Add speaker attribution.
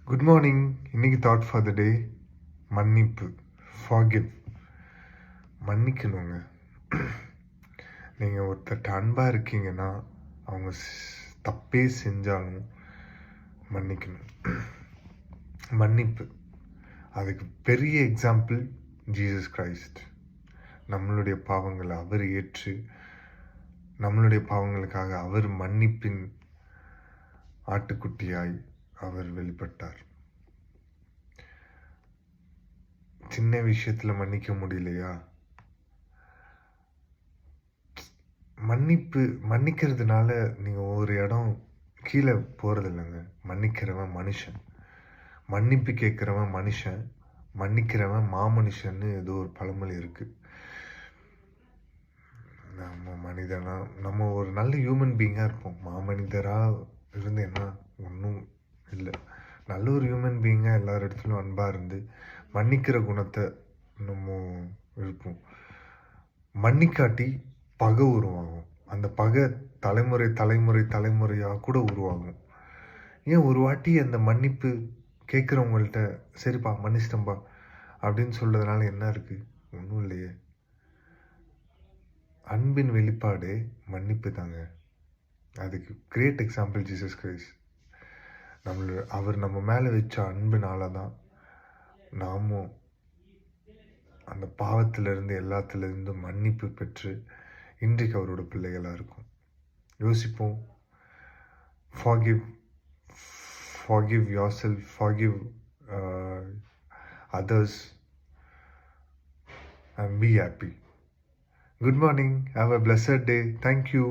Speaker 1: Good morning. இன்னைக்கு thought for the டே, மன்னிப்பு. Forgive. மன்னிக்கணுங்க. நீங்கள் ஒருத்தர்கிட்ட அன்பாக இருக்கீங்கன்னா அவங்க தப்பே செஞ்சாலும் மன்னிக்கணும். மன்னிப்பு, அதுக்கு பெரிய எக்ஸாம்பிள் ஜீசஸ் கிரைஸ்ட். நம்மளுடைய பாவங்களை அவர் ஏற்று நம்மளுடைய பாவங்களுக்காக அவர் மன்னிப்பின் ஆட்டுக்குட்டியாய் அவர் வெளிப்பட்டார். சின்ன விஷயத்துல மன்னிக்க முடியலையா? மன்னிக்கிறதுனால நீங்க ஒரு இடம் கீழே போறது இல்லைங்க. மன்னிக்கிறவன் மனுஷன், மன்னிப்பு கேட்கிறவன் மனுஷன், மன்னிக்கிறவன் மாமனுஷன்னு ஏதோ ஒரு பழமொழி இருக்கு. நம்ம மனிதனா, நம்ம ஒரு நல்ல ஹியூமன் பீயிங்காக இருப்போம். மாமனிதராக இருந்தேன்னா ஒன்றும் இல்லை. நல்ல ஒரு ஹியூமன் பீயிங்காக எல்லார் இடத்துலையும் அன்பாக இருந்து மன்னிக்கிற குணத்தை நம்ம இருப்போம். மன்னிக்காட்டி பகை உருவாகும். அந்த பகை தலைமுறையாக கூட உருவாகும். ஏன் ஒரு வாட்டி அந்த மன்னிப்பு கேட்குறவங்கள்ட்ட சரிப்பா மன்னிச்சிட்டம்பா அப்படின்னு சொல்றதுனால என்ன இருக்கு? ஒன்றும் இல்லையே. அன்பின் வெளிப்பாடு மன்னிப்பு தாங்க. அதுக்கு கிரேட் எக்ஸாம்பிள் ஜீசஸ் கிரைஸ்ட். அவர் நம்ம மேலே வச்ச அன்புனால தான் நாமும் அந்த பாவத்திலிருந்து எல்லாத்திலிருந்து மன்னிப்பு பெற்று இன்றைக்கு அவரோட பிள்ளைகளாக இருக்கும். யோசிப்போம். forgive yourself, forgive others and be happy. Good morning. Have a blessed day. Thank you.